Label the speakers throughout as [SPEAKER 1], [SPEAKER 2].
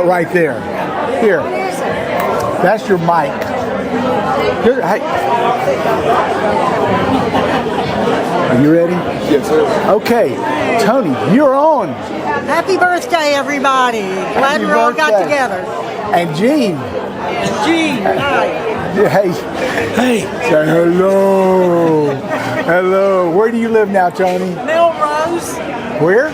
[SPEAKER 1] right there. Here. That's your mic. Good. Hey. Are you ready?
[SPEAKER 2] Yes, sir.
[SPEAKER 1] Okay, Tony, you're on.
[SPEAKER 3] Happy birthday, everybody. Glad we all got together.
[SPEAKER 1] And Gene.
[SPEAKER 3] Gene, hi.
[SPEAKER 1] Hey. Hey. Say hello. Hello. Where do you live now, Tony?
[SPEAKER 3] Melrose.
[SPEAKER 1] Where?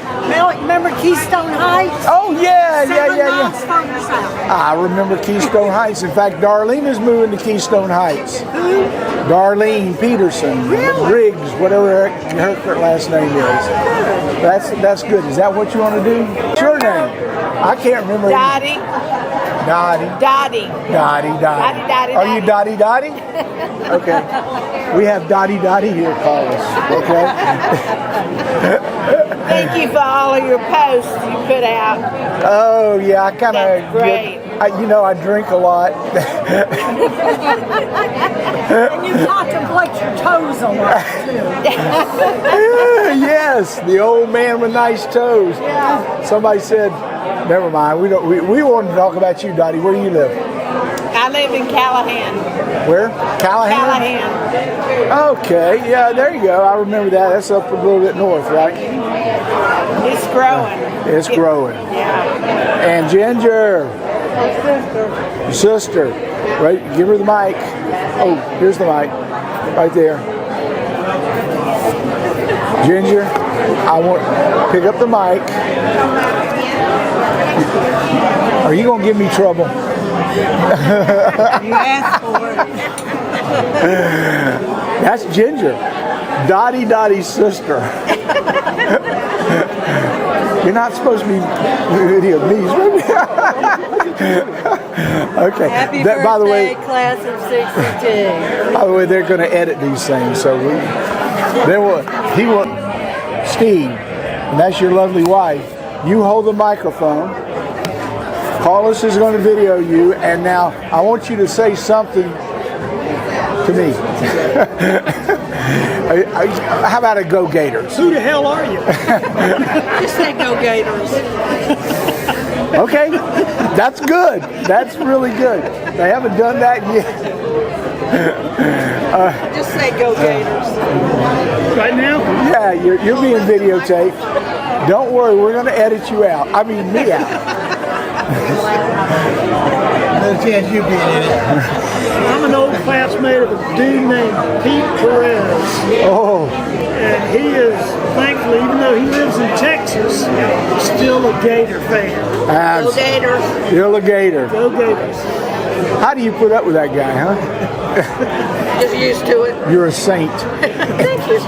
[SPEAKER 3] Remember Keystone Heights?
[SPEAKER 1] Oh, yeah.
[SPEAKER 3] 7 miles further south.
[SPEAKER 1] I remember Keystone Heights. In fact, Darlene is moving to Keystone Heights.
[SPEAKER 3] Who?
[SPEAKER 1] Darlene Peterson.
[SPEAKER 3] Really?
[SPEAKER 1] Riggs, whatever her last name is. That's good. Is that what you want to do? What's your name? I can't remember.
[SPEAKER 4] Dottie.
[SPEAKER 1] Dottie.
[SPEAKER 4] Dottie.
[SPEAKER 1] Dottie.
[SPEAKER 4] Dottie, Dottie,
[SPEAKER 1] Are you Dottie Dottie? Okay. We have Dottie Dottie here, call us. Okay.
[SPEAKER 4] Thank you for all of your posts you put out.
[SPEAKER 1] Oh, yeah, I kind of.
[SPEAKER 4] That's great.
[SPEAKER 1] I drink a lot.
[SPEAKER 3] And you contemplate your toes a lot, too.
[SPEAKER 1] Yes, the old man with nice toes.
[SPEAKER 3] Yeah.
[SPEAKER 1] Somebody said, never mind, we wanted to talk about you, Dottie. Where do you live?
[SPEAKER 4] I live in Callahan.
[SPEAKER 1] Where? Callahan?
[SPEAKER 4] Callahan.
[SPEAKER 1] Okay, yeah, there you go. I remember that. That's up a little bit north, right?
[SPEAKER 4] It's growing.
[SPEAKER 1] It's growing.
[SPEAKER 4] Yeah.
[SPEAKER 1] And Ginger. Your sister. Right, give her the mic. Oh, here's the mic. Right there. Ginger, I want pick up the mic. Are you gonna give me trouble?
[SPEAKER 3] You asked for it.
[SPEAKER 1] That's Ginger. Dottie Dottie's sister. You're not supposed to be videoing these. Okay.
[SPEAKER 3] Happy birthday,
[SPEAKER 1] by the way,
[SPEAKER 3] class of 62.
[SPEAKER 1] by the way, they're going to edit these things, so he will. Steve, and that's your lovely wife. You hold the microphone. Carlos is going to video you, and now I want you to say something to me. How about a Go Gators?
[SPEAKER 3] Who the hell are you? Just say Go Gators.
[SPEAKER 1] Okay, that's good. That's really good. They haven't done that yet.
[SPEAKER 3] Just say Go Gators. Right now?
[SPEAKER 1] Yeah, you're being videotaped. Don't worry, we're going to edit you out. I mean, me out.
[SPEAKER 2] No chance you being in it.
[SPEAKER 5] I'm an old classmate of a dude named Pete Perez.
[SPEAKER 1] Oh.
[SPEAKER 5] And he is, thankfully, even though he lives in Texas, still a Gator fan.
[SPEAKER 4] Go Gators.
[SPEAKER 1] Still a Gator.
[SPEAKER 5] Go Gators.
[SPEAKER 1] How do you put up with that guy, huh?
[SPEAKER 4] Just used to it.
[SPEAKER 1] You're a saint.
[SPEAKER 4] Thank you.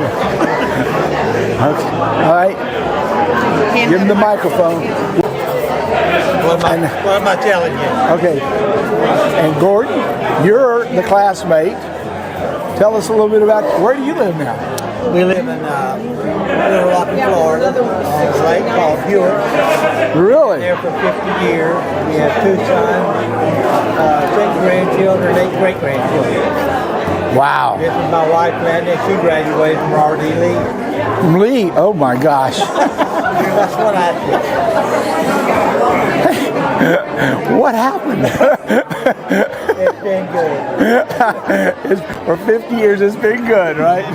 [SPEAKER 1] Okay. All right. Give him the microphone.
[SPEAKER 2] What am I telling you?
[SPEAKER 1] Okay. And Gordon, you're the classmate. Tell us a little bit about where do you live now?
[SPEAKER 2] We live in Little Rock, Florida, on a lake called Hewitt.
[SPEAKER 1] Really?
[SPEAKER 2] There for 50 years. We have 2 sons, 6 grandchildren, 8 great-grandchildren.
[SPEAKER 1] Wow.
[SPEAKER 2] This is my wife, Linda. She graduated from R.D. Lee.
[SPEAKER 1] Lee, oh my gosh.
[SPEAKER 2] That's what I think.
[SPEAKER 1] What happened?
[SPEAKER 2] It's been good.
[SPEAKER 1] For 50 years, it's been good, right?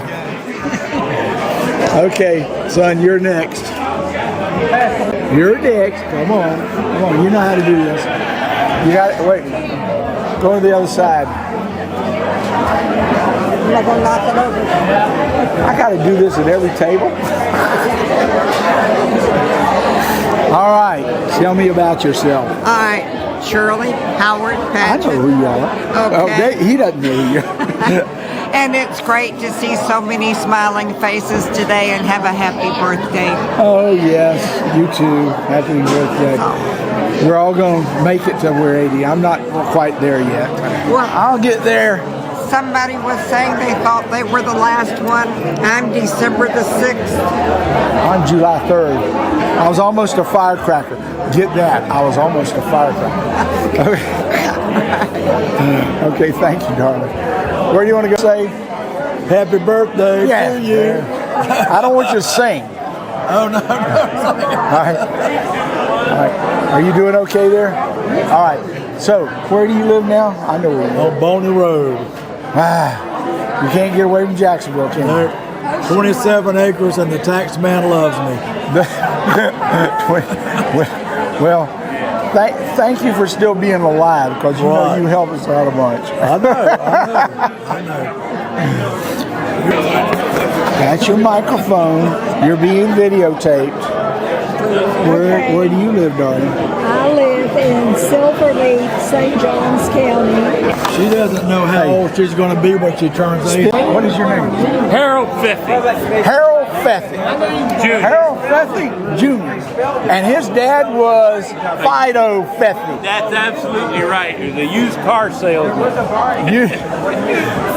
[SPEAKER 1] Okay, son, you're next. You're next. Come on. Come on. You know how to do this. You got it. Wait. Go to the other side.
[SPEAKER 3] I'm not going to knock it over.
[SPEAKER 1] I got to do this at every table. All right. Tell me about yourself.
[SPEAKER 3] All right, Shirley, Howard,
[SPEAKER 1] I
[SPEAKER 3] Patrick.
[SPEAKER 1] know who you are.
[SPEAKER 3] Okay.
[SPEAKER 1] Oh, he doesn't know who you are.
[SPEAKER 3] And it's great to see so many smiling faces today and have a happy birthday.
[SPEAKER 1] Oh, yes. You too. Happy birthday. We're all going to make it till we're 80. I'm not quite there yet.
[SPEAKER 3] Well,
[SPEAKER 1] I'll get there.
[SPEAKER 3] somebody was saying they thought they were the last one. I'm December the 6th.
[SPEAKER 1] I'm July 3rd. I was almost a firecracker. Get that. I was almost a firecracker. Okay, thank you, darling. Where do you want to go say?
[SPEAKER 2] Happy birthday to you.
[SPEAKER 1] Yeah. I don't want you to sing.
[SPEAKER 2] Oh, no.
[SPEAKER 1] All right. All right. Are you doing okay there? All right. So, where do you live now? I know where you live.
[SPEAKER 6] On Boney Road.
[SPEAKER 1] You can't get away from Jacksonville, can you?
[SPEAKER 6] 27 acres and the tax man loves me.
[SPEAKER 1] Well, thank you for still being alive, because you know you help us out a bunch.
[SPEAKER 6] I know.
[SPEAKER 1] That's your microphone. You're being videotaped. Where do you live, darling?
[SPEAKER 7] I live in Silverleaf, St. Johns County.
[SPEAKER 6] She doesn't know how old she's going to be when she turns 80.
[SPEAKER 1] What is your name?
[SPEAKER 8] Harold Fethy.
[SPEAKER 1] Harold Fethy.
[SPEAKER 8] Jr.
[SPEAKER 1] Harold Fethy Jr. And his dad was Fido Fethy.
[SPEAKER 8] That's absolutely right. He was a used car salesman.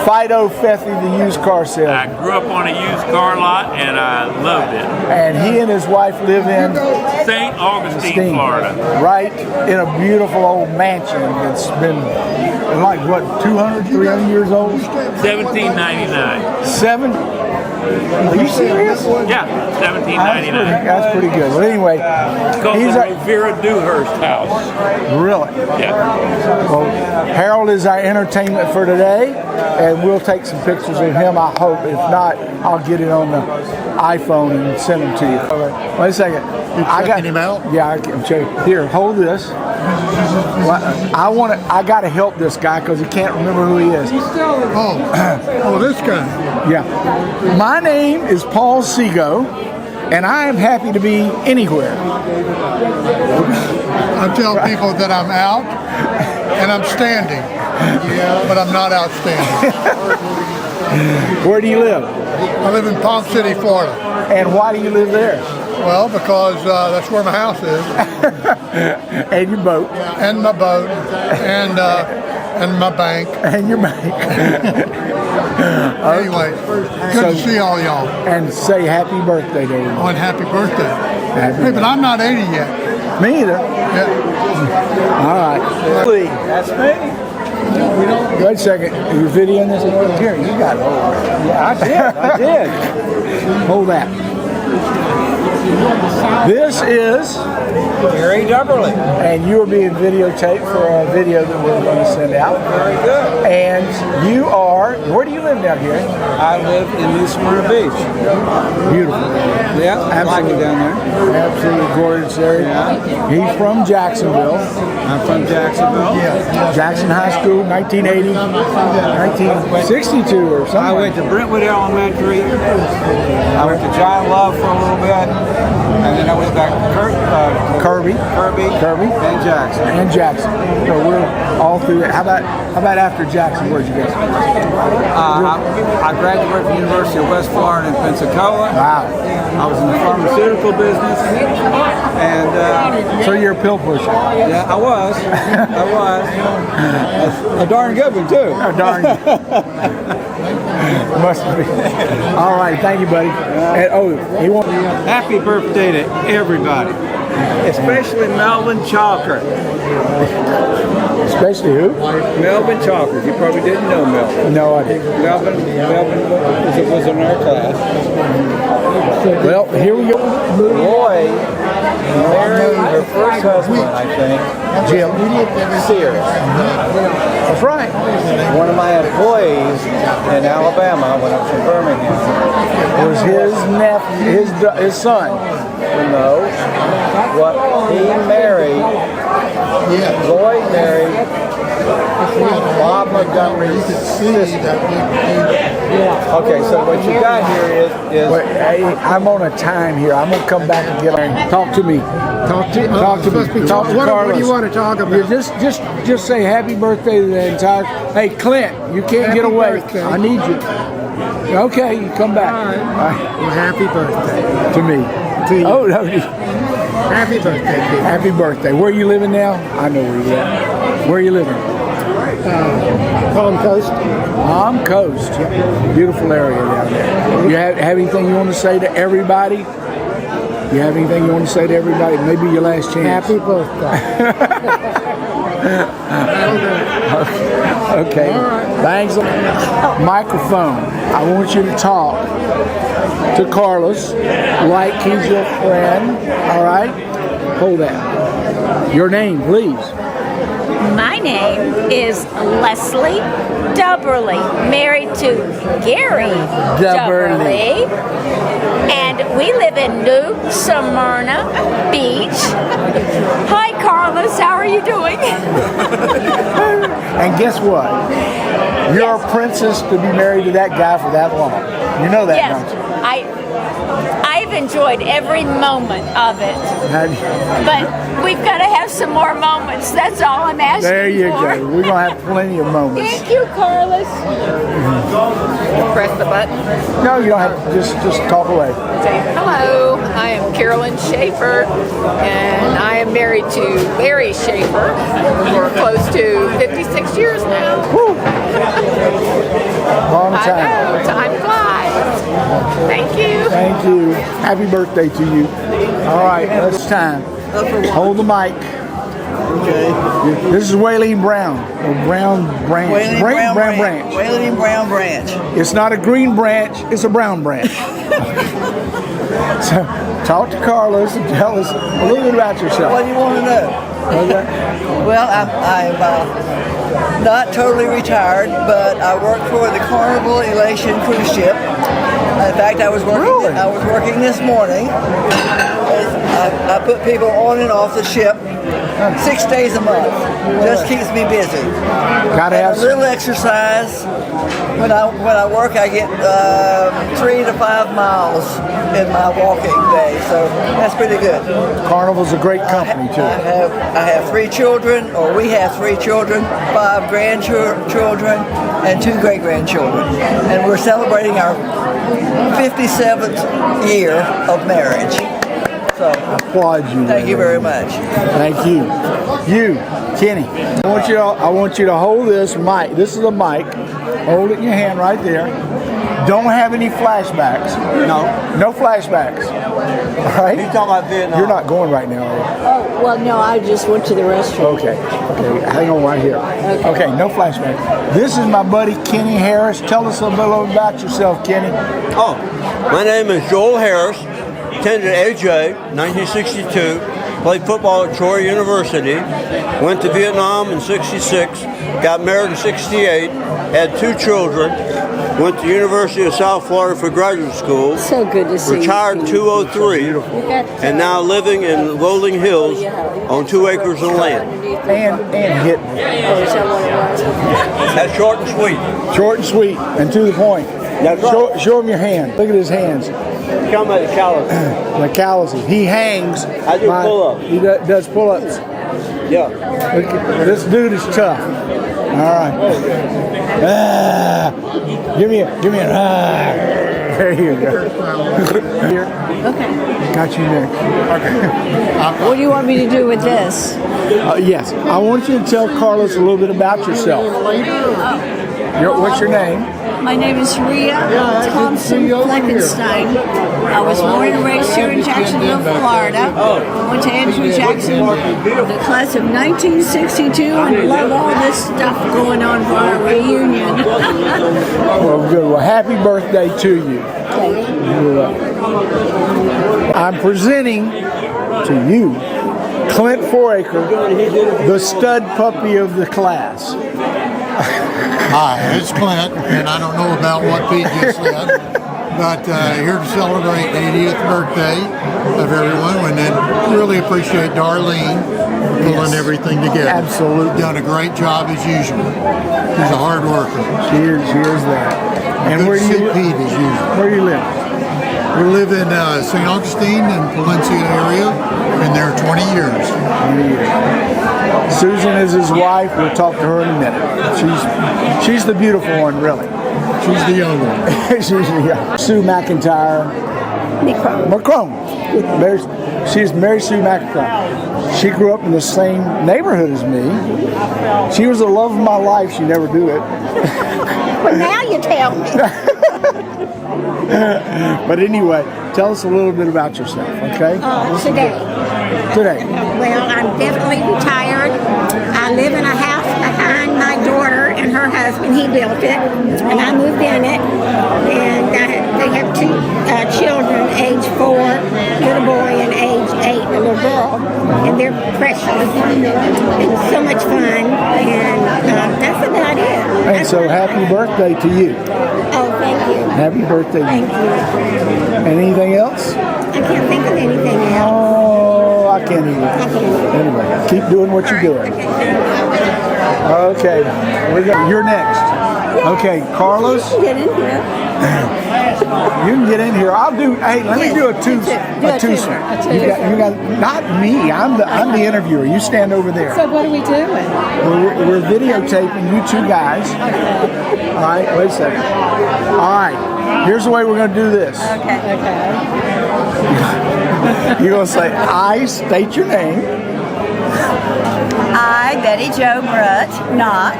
[SPEAKER 1] Fido Fethy, the used car salesman.
[SPEAKER 8] I grew up on a used car lot, and I loved it.
[SPEAKER 1] And he and his wife live in
[SPEAKER 8] St. Augustine, Florida.
[SPEAKER 1] Right, in a beautiful old mansion that's been like, what, 200, 300 years old?
[SPEAKER 8] 1799.
[SPEAKER 1] Are you serious?
[SPEAKER 8] Yeah, 1799.
[SPEAKER 1] That's pretty good. Well, anyway,
[SPEAKER 8] It's called
[SPEAKER 1] he's
[SPEAKER 8] the Vera Dewhurst House.
[SPEAKER 1] really.
[SPEAKER 8] Yeah.
[SPEAKER 1] Well, Harold is our entertainment for today, and we'll take some pictures of him, I hope. If not, I'll get it on the iPhone and send them to you. Wait a second. I got him out. Yeah, I can show you. Here, hold this. I got to help this guy because he can't remember who he is.
[SPEAKER 9] Oh, this guy.
[SPEAKER 1] Yeah. My name is Paul Seago, and I am happy to be anywhere.
[SPEAKER 9] I tell people that I'm out and I'm standing, but I'm not outstanding.
[SPEAKER 1] Where do you live?
[SPEAKER 9] I live in Palm City, Florida.
[SPEAKER 1] And why do you live there?
[SPEAKER 9] Well, because that's where my house is.
[SPEAKER 1] And your boat.
[SPEAKER 9] And my boat. And my bank.
[SPEAKER 1] And your bank.
[SPEAKER 9] Anyway, good to see all y'all.
[SPEAKER 1] And say happy birthday to everyone.
[SPEAKER 9] Oh, and happy birthday.
[SPEAKER 1] Happy
[SPEAKER 9] Hey, but I'm not 80 yet.
[SPEAKER 1] Me either.
[SPEAKER 9] Yeah.
[SPEAKER 1] All right.
[SPEAKER 2] That's me.
[SPEAKER 1] Wait a second. Are you videoing this? Here, you got it.
[SPEAKER 2] Yeah, I did.
[SPEAKER 1] Hold that. This is
[SPEAKER 2] Gary Dubberly.
[SPEAKER 1] and you are being videotaped for a video that we're going to send out.
[SPEAKER 2] Very good.
[SPEAKER 1] And you are, where do you live now, Gary?
[SPEAKER 2] I live in New Smyrna Beach.
[SPEAKER 1] Beautiful.
[SPEAKER 2] Yeah, I like it down there.
[SPEAKER 1] Absolutely gorgeous area. He's from Jacksonville.
[SPEAKER 2] I'm from Jacksonville.
[SPEAKER 1] Jackson High School, 1980, 1962 or something.
[SPEAKER 2] I went to Brentwood Elementary. I went to John Love for a little bit. And then I went back to
[SPEAKER 1] Kirby.
[SPEAKER 2] and Jackson.
[SPEAKER 1] And Jackson. So we're all through it. How about after Jackson? Where'd you go?
[SPEAKER 2] I graduated from the University of West Florida in Pensacola.
[SPEAKER 1] Wow.
[SPEAKER 2] I was in the pharmaceutical business. And
[SPEAKER 1] So you're a pill pusher.
[SPEAKER 2] yeah, I was. A darn good one, too.
[SPEAKER 1] Oh, darn. Must be. All right. Thank you, buddy. And, he won't.
[SPEAKER 2] Happy birthday to everybody, especially Melvin Chalker.
[SPEAKER 1] Especially who?
[SPEAKER 2] Melvin Chalker. You probably didn't know Melvin.
[SPEAKER 1] No, I didn't.
[SPEAKER 2] Melvin was in our class.
[SPEAKER 1] Well, here we go.
[SPEAKER 2] Roy married her first husband, I think,
[SPEAKER 1] Jim.
[SPEAKER 2] Sears.
[SPEAKER 1] That's right.
[SPEAKER 2] One of my employees in Alabama when I was in Birmingham.
[SPEAKER 1] Was his nephew, his son.
[SPEAKER 2] No, what he married, Roy married Bob Montgomery's sister. Okay, so what you got here is
[SPEAKER 1] Wait, I'm on a time here. I'm gonna come back and get on. Talk to me. Talk to me. Talk to Carlos.
[SPEAKER 9] What do you want to talk about?
[SPEAKER 1] You just say happy birthday to the entire. Hey, Clint, you can't get away.
[SPEAKER 9] birthday.
[SPEAKER 1] I need you. Okay, you come back.
[SPEAKER 9] All right.
[SPEAKER 1] All right.
[SPEAKER 9] Well, happy birthday.
[SPEAKER 1] To me.
[SPEAKER 9] To you.
[SPEAKER 1] Oh no.
[SPEAKER 9] Happy birthday, kid.
[SPEAKER 1] Happy birthday. Where are you living now? I know where you live. Where are you living?
[SPEAKER 9] Palm Coast.
[SPEAKER 1] Palm Coast. Beautiful area down there. You have anything you want to say to everybody? You have anything you want to say to everybody? Maybe your last chance.
[SPEAKER 9] Happy birthday.
[SPEAKER 1] Okay. Thanks. Microphone. I want you to talk to Carlos like he's your friend. All right? Hold that. Your name, please.
[SPEAKER 10] My name is Leslie Dubberly, married to Gary Dubberly. And we live in New Smyrna Beach. Hi, Carlos. How are you doing?
[SPEAKER 1] And guess what? You're a princess to be married to that guy for that long. You know that,
[SPEAKER 10] Yes,
[SPEAKER 1] don't you?
[SPEAKER 10] I've enjoyed every moment of it. But we've got to have some more moments. That's all I'm asking for.
[SPEAKER 1] There you go. We're going to have plenty of moments.
[SPEAKER 10] Thank you, Carlos.
[SPEAKER 11] Press the button.
[SPEAKER 1] No, you don't have to. Just talk away.
[SPEAKER 11] Say hello. I am Carolyn Schaefer, and I am married to Larry Schaefer for close to 56 years now.
[SPEAKER 1] Long time.
[SPEAKER 11] I know. Time flies. Thank you.
[SPEAKER 1] Thank you. Happy birthday to you. All right, it's time. Hold the mic.
[SPEAKER 12] Okay.
[SPEAKER 1] This is Waylene Brown. Or Brown Branch.
[SPEAKER 12] Waylene Brown
[SPEAKER 1] Branch.
[SPEAKER 12] Waylene Brown Branch.
[SPEAKER 1] It's not a green branch, it's a brown branch. So, talk to Carlos and tell us a little bit about yourself.
[SPEAKER 12] What do you want to know?
[SPEAKER 1] Okay.
[SPEAKER 12] Well, I'm not totally retired, but I work for the Carnival Elation cruise ship. In fact, I was working this morning. I put people on and off the ship 6 days a month. Just keeps me busy.
[SPEAKER 1] Gotta have
[SPEAKER 12] a little exercise. When I work, I get 3 to 5 miles in my walking day, so that's pretty good.
[SPEAKER 1] Carnival's a great company too.
[SPEAKER 12] I have 3 children, or we have 3 children, 5 grandchildren, and 2 great-grandchildren, and we're celebrating our 57th year of marriage. So,
[SPEAKER 1] applaud you.
[SPEAKER 12] Thank you very much.
[SPEAKER 1] Thank you. You, Kenny. I want you to hold this mic. This is a mic. Hold it in your hand right there. Don't have any flashbacks. No flashbacks. All right.
[SPEAKER 12] You talking about Vietnam?
[SPEAKER 1] You're not going right now, are you?
[SPEAKER 7] Oh, well, no, I just went to the restroom.
[SPEAKER 1] Okay. Hang on right here. Okay, no flashback. This is my buddy Kenny Harris. Tell us a little about yourself, Kenny.
[SPEAKER 13] Oh, my name is Joel Harris. Attended AJ, 1962. Played football at Troy University. Went to Vietnam in 66. Got married in 68. Had 2 children. Went to University of South Florida for graduate school.
[SPEAKER 7] So good to see you.
[SPEAKER 13] Retired in 2003. And now living in Rolling Hills on 2 acres of land.
[SPEAKER 1] And hit me.
[SPEAKER 13] That's short and sweet.
[SPEAKER 1] Short and sweet and to the point. Show him your hand. Look at his hands.
[SPEAKER 13] Come at the calluses.
[SPEAKER 1] The calluses. He hangs.
[SPEAKER 13] I do pull-ups.
[SPEAKER 1] He does pull-ups.
[SPEAKER 13] Yeah.
[SPEAKER 1] This dude is tough. All right. Give me a. There you go. Here.
[SPEAKER 7] Okay.
[SPEAKER 1] Got you next. Okay.
[SPEAKER 7] What do you want me to do with this?
[SPEAKER 1] Yes. I want you to tell Carlos a little bit about yourself. What's your name?
[SPEAKER 7] My name is Rhea Thompson Fleckenstein. I was born and raised here in Jacksonville, Florida. Went to Andrew Jackson, the class of 1962, and love all this stuff going on for our reunion.
[SPEAKER 1] Well, good. Well, happy birthday to you. I'm presenting to you Clint Foraker, the stud puppy of the class.
[SPEAKER 9] Hi, it's Clint, and I don't know about what Pete just said, but here to celebrate the 80th birthday of everyone, and then really appreciate Darlene pulling everything together.
[SPEAKER 1] Absolutely.
[SPEAKER 9] Done a great job as usual. She's a hard worker.
[SPEAKER 1] She is that. And where do you
[SPEAKER 9] Pete as usual.
[SPEAKER 1] Where do you live?
[SPEAKER 9] We live in St. Augustine in Palencia area. Been there 20 years.
[SPEAKER 1] Susan is his wife. We'll talk to her in a minute. She's the beautiful one, really.
[SPEAKER 9] She's the young one.
[SPEAKER 1] She's the young. Sue McIntyre. McCrone. She's Mary Sue McIntyre. She grew up in the same neighborhood as me. She was the love of my life. She never do it.
[SPEAKER 7] Well, now you tell me.
[SPEAKER 1] But anyway, tell us a little bit about yourself, okay? Today.
[SPEAKER 14] Well, I'm definitely retired. I live in a house behind my daughter and her husband. He built it, and I moved in it. And They have two children, age 4, little boy, and age 8, a little girl. And they're precious. And so much fun. And that's about it.
[SPEAKER 1] And so happy birthday to you.
[SPEAKER 14] Oh, thank you.
[SPEAKER 1] Happy birthday.
[SPEAKER 14] Thank you.
[SPEAKER 1] Anything else?
[SPEAKER 14] I can't think of anything else.
[SPEAKER 1] Oh, I can't either. Anyway, keep doing what you're doing. Okay, you're next. Okay, Carlos.
[SPEAKER 7] Get in here.
[SPEAKER 1] You can get in here. I'll do. Hey, let me do a twosome. You got not me. I'm the interviewer. You stand over there.
[SPEAKER 15] So what are we doing?
[SPEAKER 1] We're videotaping you two guys. All right, wait a second. All right, here's the way we're going to do this.
[SPEAKER 15] Okay.
[SPEAKER 1] You're going to say, I state your name.
[SPEAKER 16] I, Betty Jo Brutt, not.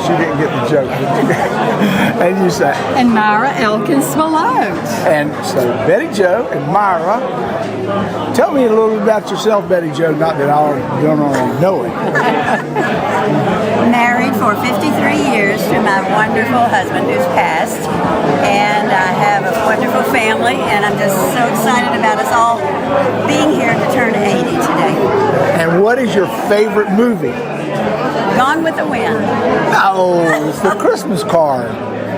[SPEAKER 1] She didn't get the joke. And you say.
[SPEAKER 15] And Myra Elkins Smollett.
[SPEAKER 1] And so Betty Jo and Myra. Tell me a little bit about yourself, Betty Jo, not that I don't already know it.
[SPEAKER 16] Married for 53 years to my wonderful husband who's passed. And I have a wonderful family, and I'm just so excited about us all being here to turn 80 today.
[SPEAKER 1] And what is your favorite movie?
[SPEAKER 16] Gone with the Wind.
[SPEAKER 1] Oh, it's the Christmas card.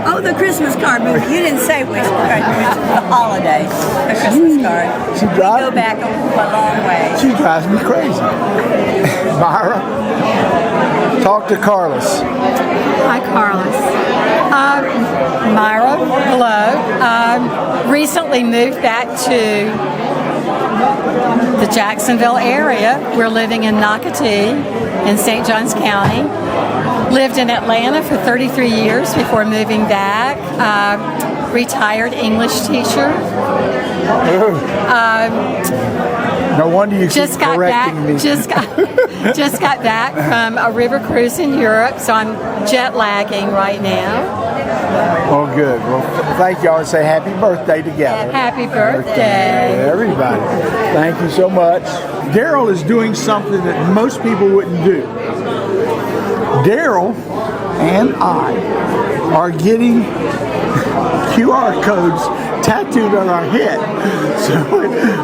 [SPEAKER 16] Oh, the Christmas card movie. You didn't say which card. The holiday. The Christmas card. We go back a long way.
[SPEAKER 1] She drives me crazy. Myra, talk to Carlos.
[SPEAKER 15] Hi, Carlos. Myra, hello. Recently moved back to the Jacksonville area. We're living in Nocatee in St. Johns County. Lived in Atlanta for 33 years before moving back. Retired English teacher.
[SPEAKER 1] No wonder you
[SPEAKER 15] just
[SPEAKER 1] keep
[SPEAKER 15] got
[SPEAKER 1] correcting
[SPEAKER 15] back,
[SPEAKER 1] me.
[SPEAKER 15] Just got back from a river cruise in Europe, so I'm jet lagging right now.
[SPEAKER 1] Oh, good. Well, thank y'all and say happy birthday together.
[SPEAKER 15] Happy birthday.
[SPEAKER 1] Okay, everybody. Thank you so much. Daryl is doing something that most people wouldn't do. Daryl and I are getting QR codes tattooed on our head.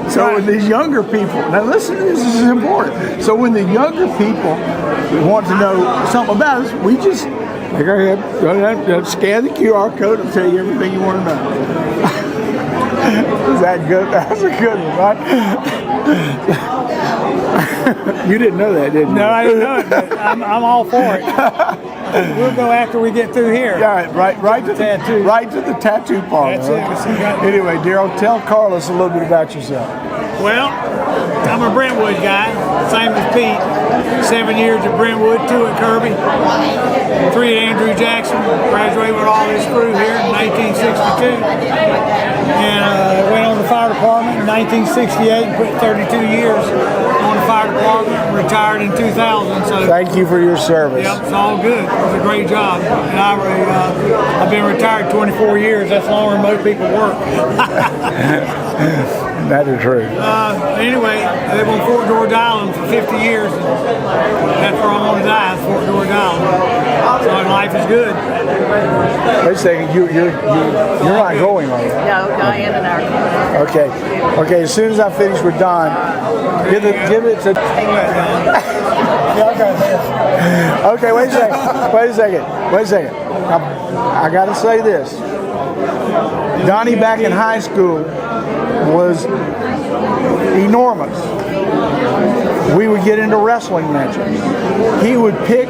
[SPEAKER 1] So when these younger people, now listen, this is important. So when the younger people want to know something about us, we just take our head, scan the QR code and tell you everything you want to know. Is that good? That's a good one, right? You didn't know that, did you?
[SPEAKER 2] No, I didn't know it, but I'm all for it. We'll go after we get through here.
[SPEAKER 1] Yeah, right to the tattoo parlor.
[SPEAKER 2] That's it.
[SPEAKER 1] Anyway, Daryl, tell Carlos a little bit about yourself.
[SPEAKER 2] Well, I'm a Brentwood guy, same as Pete. 7 years at Brentwood, 2 at Kirby, 3 at Andrew Jackson. Graduated with all this crew here in 1962. And went on the fire department in 1968 and put 32 years on the fire department and retired in 2000. So
[SPEAKER 1] thank you for your service.
[SPEAKER 2] Yep, it's all good. It was a great job. And I've been retired 24 years. That's longer than most people work.
[SPEAKER 1] That is true.
[SPEAKER 2] Anyway, I lived on Fort George Island for 50 years. That's where I want to die, Fort George Island. So life is good.
[SPEAKER 1] Wait a second, you're not going, are you?
[SPEAKER 16] No, Diane and I are going.
[SPEAKER 1] Okay, as soon as I finish with Don, give it to... Okay, wait a second. I got to say this. Donnie back in high school was enormous. We would get into wrestling matches. He would pick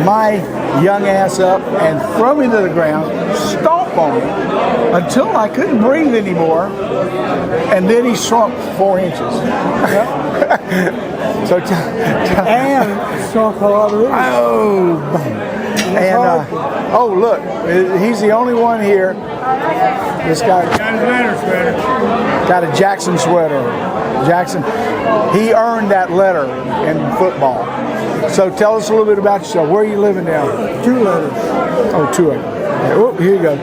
[SPEAKER 1] my young ass up and throw me to the ground, stomp on me until I couldn't breathe anymore, and then he shrunk 4 inches. So
[SPEAKER 2] and shrunk a lot of it.
[SPEAKER 1] Oh, and oh look, he's the only one here. This guy got a Jackson sweater. Jackson, he earned that letter in football. So tell us a little bit about yourself. Where are you living now?
[SPEAKER 2] 2 letters.
[SPEAKER 1] Oh, 2 letters. Oh, here you go.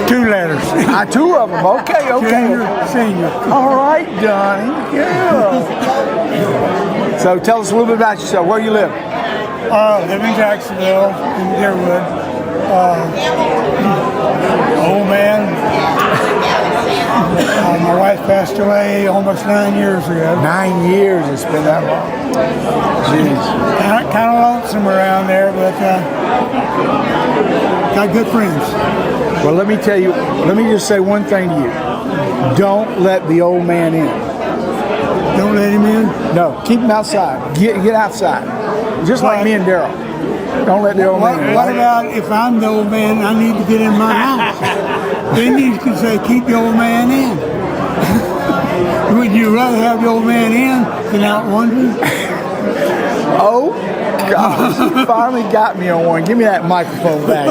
[SPEAKER 1] 2 letters. 2 of them. Okay.
[SPEAKER 2] Senior.
[SPEAKER 1] All right, Donnie. Yeah. So tell us a little bit about yourself. Where you live?
[SPEAKER 2] Live in Jacksonville, in Deerwood.
[SPEAKER 5] Old man. My wife passed away almost 9 years ago.
[SPEAKER 1] 9 years, it's been that long. Jeez.
[SPEAKER 5] Kind of lonesome around there, but got good friends.
[SPEAKER 1] Well, let me tell you, let me just say one thing to you. Don't let the old man in.
[SPEAKER 5] Don't let him in?
[SPEAKER 1] No, keep him outside. Get outside. Just like me and Daryl. Don't let the old man in.
[SPEAKER 5] What about if I'm the old man, I need to get in my house? Then you can say, keep the old man in. Would you rather have the old man in than out wandering?
[SPEAKER 1] Oh, gosh. You finally got me on one. Give me that microphone back.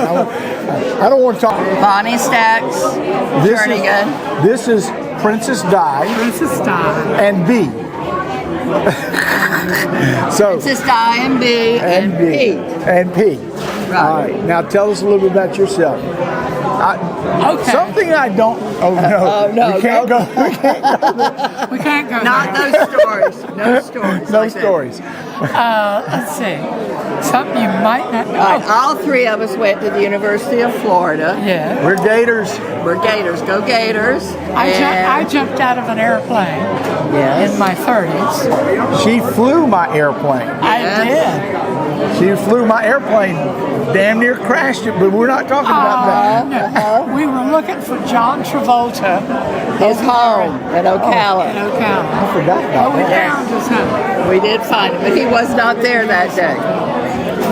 [SPEAKER 1] I don't want to talk.
[SPEAKER 16] Bonnie Stacks, Jernigan.
[SPEAKER 1] This is Princess Di.
[SPEAKER 4] Princess Di.
[SPEAKER 1] And B. So
[SPEAKER 16] Princess Di and B and P.
[SPEAKER 1] And P. Right. All right. Now tell us a little bit about yourself.
[SPEAKER 4] Okay.
[SPEAKER 1] Something I don't. Oh no!
[SPEAKER 16] no,
[SPEAKER 1] we can't go. We can't go.
[SPEAKER 4] We can't go
[SPEAKER 16] Not
[SPEAKER 4] there.
[SPEAKER 16] those stories. No stories.
[SPEAKER 1] No
[SPEAKER 16] like
[SPEAKER 1] stories.
[SPEAKER 4] Let's see. Something you might not know.
[SPEAKER 16] All three of us went to the University of Florida.
[SPEAKER 4] Yeah.
[SPEAKER 1] We're Gators.
[SPEAKER 16] We're Gators. Go Gators.
[SPEAKER 4] I jumped out of an airplane in my 30s.
[SPEAKER 1] She flew my airplane.
[SPEAKER 4] I did.
[SPEAKER 1] She flew my airplane. Damn near crashed it, but we're not talking about that.
[SPEAKER 4] No. We were looking for John Travolta.
[SPEAKER 16] His home in Ocala.
[SPEAKER 4] In Ocala.
[SPEAKER 1] I forgot about
[SPEAKER 4] We
[SPEAKER 1] that.
[SPEAKER 4] found his home.
[SPEAKER 16] We did find him, but he was not there that day.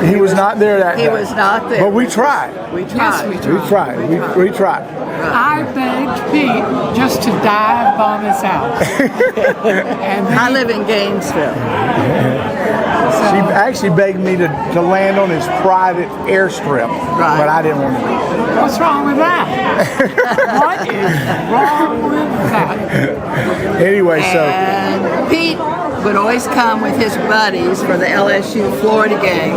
[SPEAKER 1] He was not there that day.
[SPEAKER 16] He was not there.
[SPEAKER 1] But we tried.
[SPEAKER 16] We tried.
[SPEAKER 4] Yes, we tried.
[SPEAKER 1] We tried.
[SPEAKER 4] I begged Pete just to dive bomb his house. And
[SPEAKER 16] I live in Gainesville.
[SPEAKER 1] She actually begged me to land on his private airstrip, but I didn't want to do it.
[SPEAKER 4] What's wrong with that? What is wrong with that?
[SPEAKER 1] Anyway,
[SPEAKER 16] And Pete would always come with his buddies for the LSU Florida game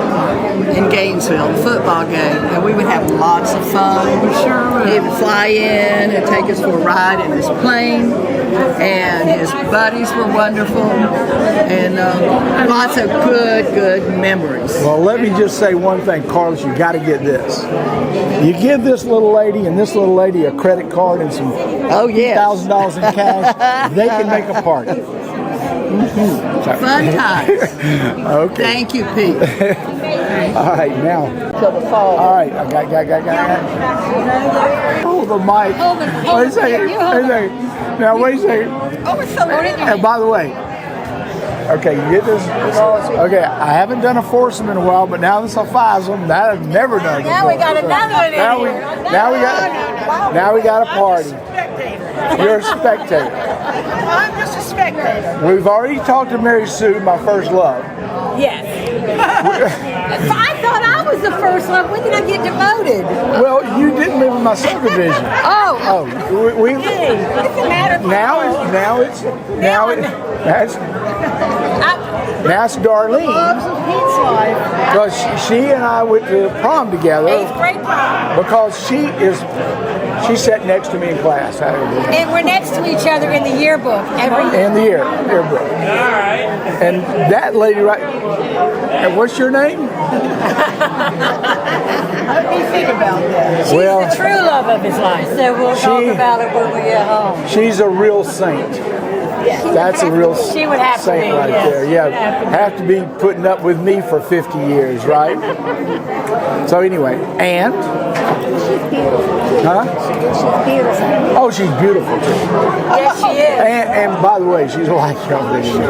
[SPEAKER 16] in Gainesville, the football game, and we would have lots of fun.
[SPEAKER 4] Sure would.
[SPEAKER 16] He would fly in and take us for a ride in his plane, and his buddies were wonderful, and lots of good memories.
[SPEAKER 1] Well, let me just say one thing, Carlos, you got to get this. You give this little lady and this little lady a credit card and some $1,000 in cash, they can make a party.
[SPEAKER 16] Fun times.
[SPEAKER 1] Okay.
[SPEAKER 16] Thank you, Pete.
[SPEAKER 1] All right, now.
[SPEAKER 16] Till the fall.
[SPEAKER 1] All right, I got. Hold the mic. Wait a second. Now, wait a second.
[SPEAKER 16] Oh, it's so
[SPEAKER 1] And by the way, okay, you get this? Okay, I haven't done a foursome in a while, but now this is a fivesome. That I've never done before.
[SPEAKER 16] Now we got another one in here.
[SPEAKER 1] Now we got a party. You're a spectator.
[SPEAKER 16] I'm just a spectator.
[SPEAKER 1] We've already talked to Mary Sue, my first love.
[SPEAKER 16] Yes. I thought I was the first love. When did I get demoted?
[SPEAKER 1] Well, you didn't live in my subdivision.
[SPEAKER 16] Oh.
[SPEAKER 1] We
[SPEAKER 16] What's the matter?
[SPEAKER 1] That's Darlene. Because she and I went to prom together.
[SPEAKER 16] 8th grade prom.
[SPEAKER 1] Because she sat next to me in class.
[SPEAKER 16] And we're next to each other in the yearbook every year.
[SPEAKER 1] In the yearbook. All right. And that lady right. And what's your name?
[SPEAKER 16] Let me think about that. She's
[SPEAKER 1] Well,
[SPEAKER 16] the true love of his life. So we'll talk about it when we get home.
[SPEAKER 1] She's a real saint. That's a real
[SPEAKER 16] She would have to
[SPEAKER 1] saint
[SPEAKER 16] be,
[SPEAKER 1] right
[SPEAKER 16] yes.
[SPEAKER 1] there. Yeah, have to be putting up with me for 50 years, right? So anyway, and?
[SPEAKER 16] She's beautiful.
[SPEAKER 1] Huh?
[SPEAKER 16] She's beautiful.
[SPEAKER 1] Oh, she's beautiful too.
[SPEAKER 16] Yes, she is.
[SPEAKER 1] And by the way, she's a lot younger than me.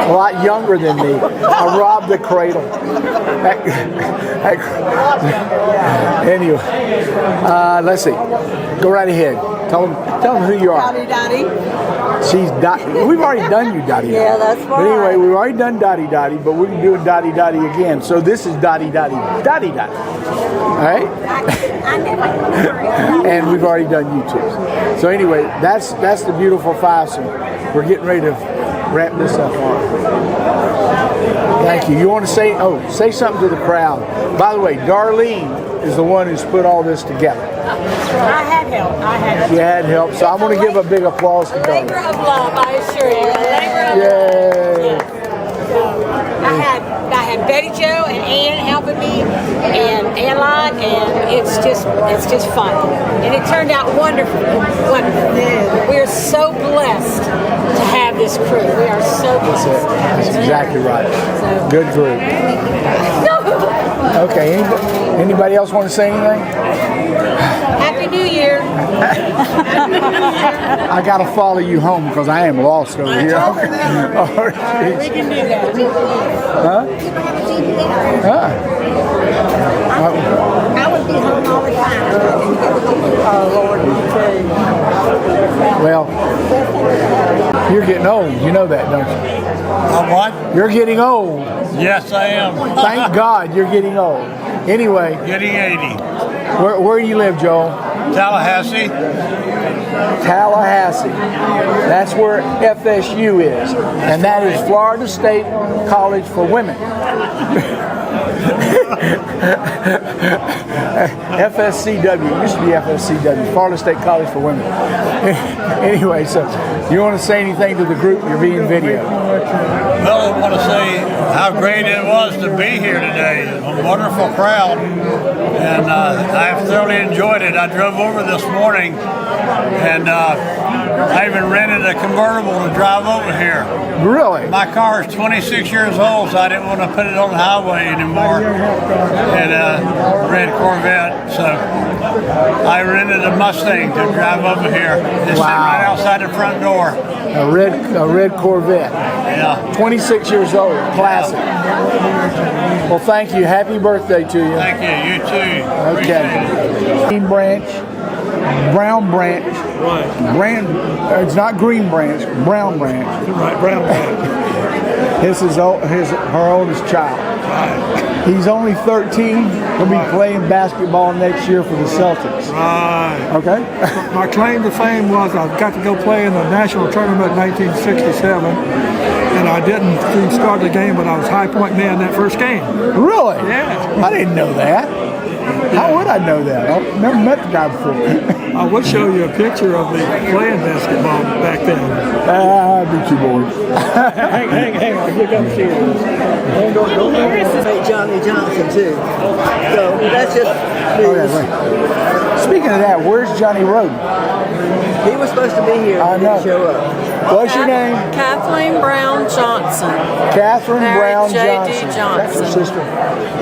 [SPEAKER 1] A lot younger than me. I robbed the cradle. Anyway, let's see. Go right ahead. Tell them who you are.
[SPEAKER 16] Dottie Dottie.
[SPEAKER 1] She's Dottie. We've already done you, Dottie.
[SPEAKER 16] Yeah, that's right.
[SPEAKER 1] But anyway, we've already done Dottie Dottie, but we're doing Dottie Dottie again. So this is Dottie Dottie. Dottie Dottie. All right? And we've already done you too. So anyway, that's the beautiful fivesome. We're getting ready to wrap this up on. Thank you. You want to say something to the crowd. By the way, Darlene is the one who's put all this together.
[SPEAKER 16] I had help.
[SPEAKER 1] You had help, so I want to give a big applause to Darlene.
[SPEAKER 16] Labor of love, I assure you. A labor of
[SPEAKER 1] Yay!
[SPEAKER 16] love. I had Betty Jo and Ann helping me, and
[SPEAKER 17] it's just fun, and it turned out wonderful. Wonderful. We are so blessed to have this crew. We are so blessed.
[SPEAKER 1] That's exactly right. Good group. Okay. Anybody else want to say anything?
[SPEAKER 17] Happy New Year.
[SPEAKER 1] I got to follow you home because I am lost over here.
[SPEAKER 17] We can do that.
[SPEAKER 1] Huh?
[SPEAKER 14] I would be home all the time.
[SPEAKER 12] Oh, Lord,
[SPEAKER 1] Well, you're getting old. You know that, don't you?
[SPEAKER 18] What?
[SPEAKER 1] You're getting old.
[SPEAKER 18] Yes, I am.
[SPEAKER 1] Thank God you're getting old. Anyway.
[SPEAKER 18] Getting 80.
[SPEAKER 1] Where do you live, Joel?
[SPEAKER 18] Tallahassee.
[SPEAKER 1] Tallahassee. That's where FSU is. And that is Florida State College for Women. FSCW. It used to be FSCW, Florida State College for Women. Anyway, so you want to say anything to the group? You're being videoed.
[SPEAKER 18] Well, I want to say how great it was to be here today. A wonderful crowd, and I've thoroughly enjoyed it. I drove over this morning, and I even rented a convertible to drive over here.
[SPEAKER 1] Really?
[SPEAKER 18] My car is 26 years old, so I didn't want to put it on the highway anymore. And red Corvette, so I rented a Mustang to drive over here. It's sitting right outside the front door.
[SPEAKER 1] A red Corvette.
[SPEAKER 18] Yeah.
[SPEAKER 1] 26 years old. Classic. Well, thank you. Happy birthday to you.
[SPEAKER 18] Thank you. You too.
[SPEAKER 1] Okay. Green Branch, Brown Branch.
[SPEAKER 6] Right.
[SPEAKER 1] It's not Green Branch, Brown Branch.
[SPEAKER 6] Right, Brown Branch.
[SPEAKER 1] This is her oldest child. He's only 13. He'll be playing basketball next year for the Celtics.
[SPEAKER 6] Right.
[SPEAKER 1] Okay.
[SPEAKER 6] My claim to fame was I got to go play in the national tournament in 1967, and I didn't even start the game, but I was high point man that first game.
[SPEAKER 1] Really?
[SPEAKER 6] Yeah.
[SPEAKER 1] I didn't know that. How would I know that? I've never met the guy before.
[SPEAKER 6] I will show you a picture of me playing basketball back then.
[SPEAKER 1] I'd be too bored.
[SPEAKER 12] hang on, you come see this. Don't say Johnny Johnson too. So that's just news.
[SPEAKER 1] Speaking of that, where's Johnny Roden?
[SPEAKER 12] He was supposed to be here.
[SPEAKER 1] I know.
[SPEAKER 12] Didn't show up.
[SPEAKER 1] What's your name?
[SPEAKER 19] Kathleen Brown Johnson.
[SPEAKER 1] Catherine Brown
[SPEAKER 19] J.D.
[SPEAKER 1] Johnson. That's your sister.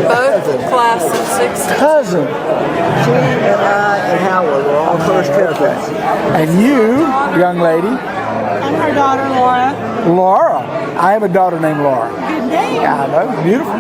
[SPEAKER 19] Both class of 60.
[SPEAKER 1] Cousin.
[SPEAKER 12] She and I and Howard were all first cousins.
[SPEAKER 1] And you, young lady?
[SPEAKER 19] I'm her daughter, Laura.
[SPEAKER 1] Laura. I have a daughter named Laura.
[SPEAKER 19] Good name.
[SPEAKER 1] Yeah, I know. Beautiful name.